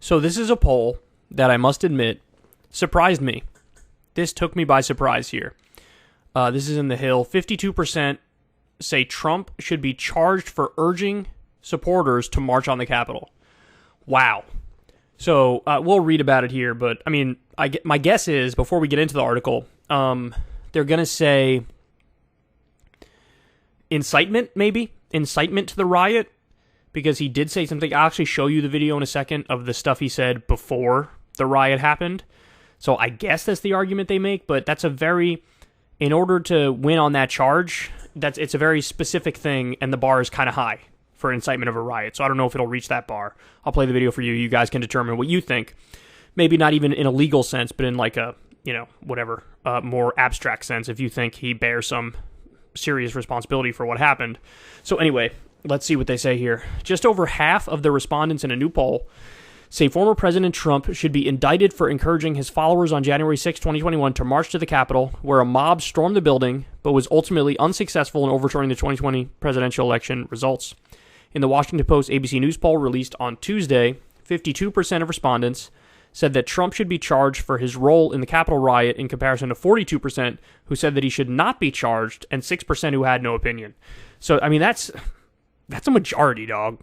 So this is a poll that I must admit surprised me. This took me by surprise here. This is in The Hill. 52% say Trump should be charged for urging supporters to march on the Capitol. Wow. So we'll read about it here, but I mean, my guess is, before we get into the article, they're going to say incitement, maybe? Incitement to the riot? Because he did say something. I'll actually show you the video in a second of the stuff he said before the riot happened. So I guess that's the argument they make, but that's in order to win on that charge, it's a very specific thing, and the bar is kind of high for incitement of a riot. So I don't know if it'll reach that bar. I'll play the video for you. You guys can determine what you think. Maybe not even in a legal sense, but in like a, whatever, more abstract sense, if you think he bears some serious responsibility for what happened. So anyway, let's see what they say here. Just over half of the respondents in a new poll say former President Trump should be indicted for encouraging his followers on January 6, 2021 to march to the Capitol, where a mob stormed the building, but was ultimately unsuccessful in overturning the 2020 presidential election results. In the Washington Post ABC News poll released on Tuesday, 52% of respondents said that Trump should be charged for his role in the Capitol riot, in comparison to 42% who said that he should not be charged, and 6% who had no opinion. So, I mean, that's a majority, dog.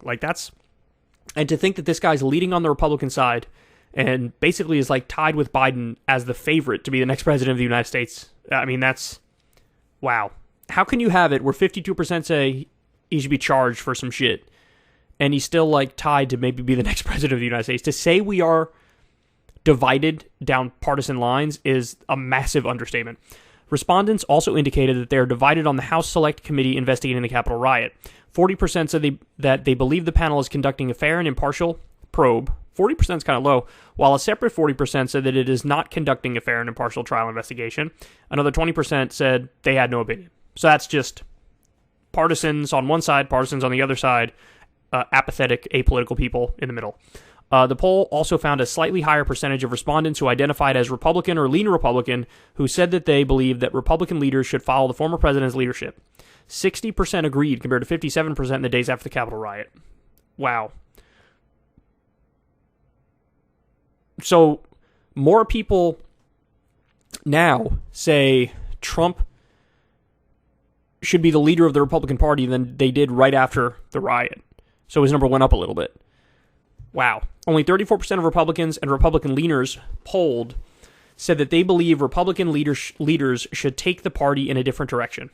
And to think that this guy's leading on the Republican side and basically is like tied with Biden as the favorite to be the next president of the United States. I mean, that's, wow. How can you have it where 52% say he should be charged for some shit, and he's still like tied to maybe be the next president of the United States? To say we are divided down partisan lines is a massive understatement. Respondents also indicated that they are divided on the House Select Committee investigating the Capitol riot. 40% said that they believe the panel is conducting a fair and impartial probe. 40% is kind of low, while a separate 40% said that it is not conducting a fair and impartial trial investigation. Another 20% said they had no opinion. So that's just partisans on one side, partisans on the other side, apathetic, apolitical people in the middle. The poll also found a slightly higher percentage of respondents who identified as Republican or lean Republican who said that they believe that Republican leaders should follow the former president's leadership. 60% agreed, compared to 57% in the days after the Capitol riot. Wow. So, more people now say Trump should be the leader of the Republican Party than they did right after the riot. So his number went up a little bit. Wow. Only 34% of Republicans and Republican leaners polled said that they believe Republican leaders should take the party in a different direction.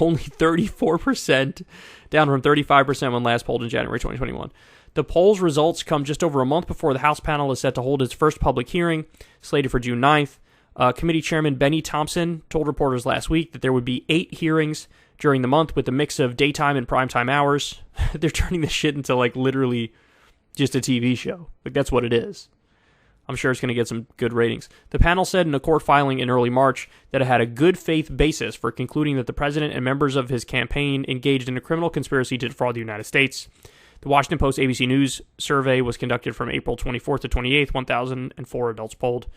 Only 34%, down from 35% when last polled in January 2021. The poll's results come just over a month before the House panel is set to hold its first public hearing, slated for June 9th. Committee Chairman Benny Thompson told reporters last week that there would be 8 hearings during the month with a mix of daytime and primetime hours. They're turning this shit into like literally just a TV show. Like, that's what it is. I'm sure it's going to get some good ratings. The panel said in a court filing in early March that it had a good faith basis for concluding that the president and members of his campaign engaged in a criminal conspiracy to defraud the United States. The Washington Post ABC News survey was conducted from April 24th to 28th, 1,004 adults polled.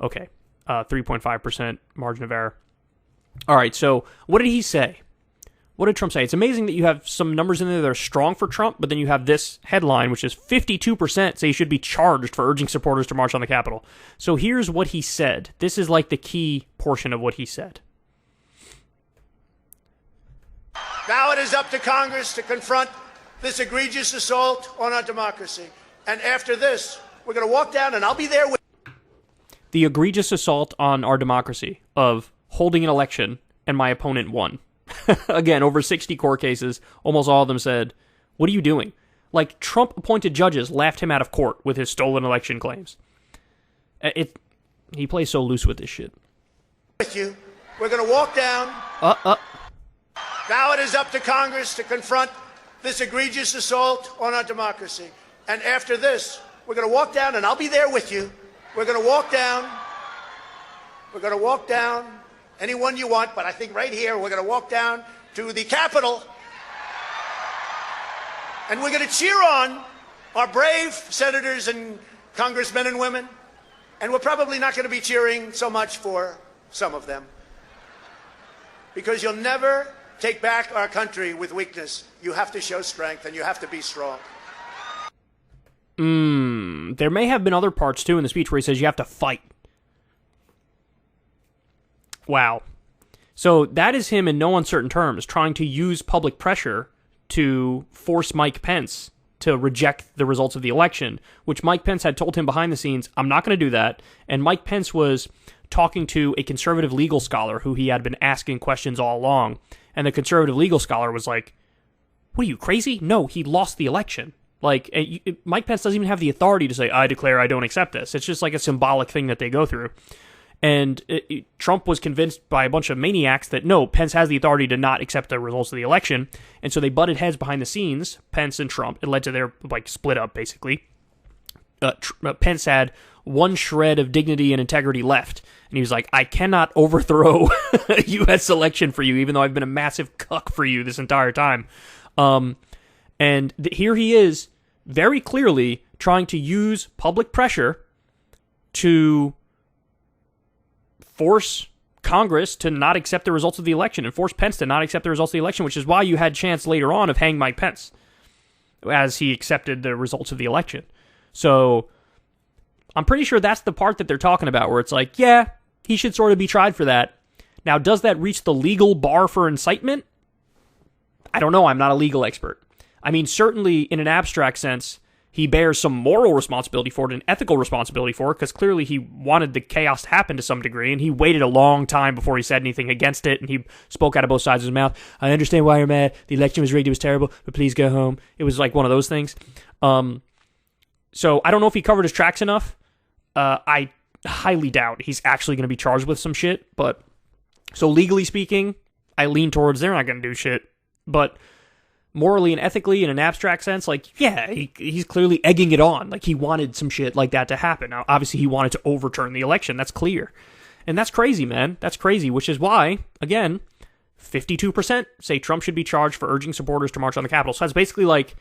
Okay, 3.5% margin of error. All right, so what did he say? What did Trump say? It's amazing that you have some numbers in there that are strong for Trump, but then you have this headline, which is 52% say he should be charged for urging supporters to march on the Capitol. So here's what he said. This is like the key portion of what he said. Now it is up to Congress to confront this egregious assault on our democracy. And after this, we're going to walk down, and I'll be there with... The egregious assault on our democracy of holding an election and my opponent won. Again, over 60 court cases, almost all of them said, what are you doing? Like, Trump-appointed judges laughed him out of court with his stolen election claims. He plays so loose with this shit. With you, we're going to walk down. Now it is up to Congress to confront this egregious assault on our democracy. And after this, we're going to walk down, and I'll be there with you. We're going to walk down. We're going to walk down. Anyone you want, but I think right here we're going to walk down to the Capitol, and we're going to cheer on our brave senators and congressmen and women, and we're probably not going to be cheering so much for some of them, because you'll never take back our country with weakness. You have to show strength, and you have to be strong. There may have been other parts, too, in the speech where he says you have to fight. Wow. So that is him in no uncertain terms trying to use public pressure to force Mike Pence to reject the results of the election, which Mike Pence had told him behind the scenes, I'm not going to do that. And Mike Pence was talking to a conservative legal scholar who he had been asking questions all along. And the conservative legal scholar was like, what are you, crazy? No, he lost the election. Like, Mike Pence doesn't even have the authority to say, I declare I don't accept this. It's just like a symbolic thing that they go through. And Trump was convinced by a bunch of maniacs that, no, Pence has the authority to not accept the results of the election. And so they butted heads behind the scenes, Pence and Trump. It led to their, split up, basically. Pence had one shred of dignity and integrity left. And he was like, I cannot overthrow a U.S. election for you, even though I've been a massive cuck for you this entire time. Here he is, very clearly trying to use public pressure to force Congress to not accept the results of the election and force Pence to not accept the results of the election, which is why you had chance later on of hanging Mike Pence as he accepted the results of the election. So I'm pretty sure that's the part that they're talking about where it's like, yeah, he should sort of be tried for that. Now, does that reach the legal bar for incitement? I don't know. I'm not a legal expert. I mean, certainly in an abstract sense, he bears some moral responsibility for it, an ethical responsibility for it, because clearly he wanted the chaos to happen to some degree, and he waited a long time before he said anything against it, and he spoke out of both sides of his mouth. I understand why you're mad. The election was rigged. It was terrible, but please go home. It was like one of those things. So I don't know if he covered his tracks enough. I highly doubt he's actually going to be charged with some shit, but so legally speaking, I lean towards they're not going to do shit, but morally and ethically, in an abstract sense, like, yeah, he's clearly egging it on. Like, he wanted some shit like that to happen. Now, obviously, he wanted to overturn the election. That's clear. And that's crazy, man. That's crazy, which is why, again, 52% say Trump should be charged for urging supporters to march on the Capitol. So that's basically like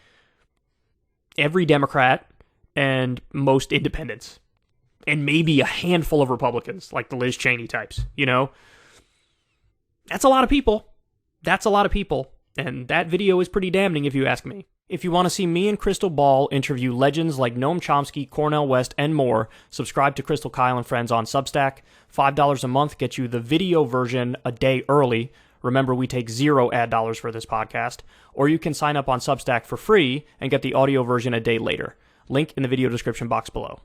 every Democrat and most independents. And maybe a handful of Republicans, like the Liz Cheney types, you know? That's a lot of people. That's a lot of people. And that video is pretty damning if you ask me. If you want to see me and Crystal Ball interview legends like Noam Chomsky, Cornel West, and more, subscribe to Crystal Kyle and Friends on Substack. $5 a month gets you the video version a day early. Remember, we take 0 ad dollars for this podcast. Or you can sign up on Substack for free and get the audio version a day later. Link in the video description box below.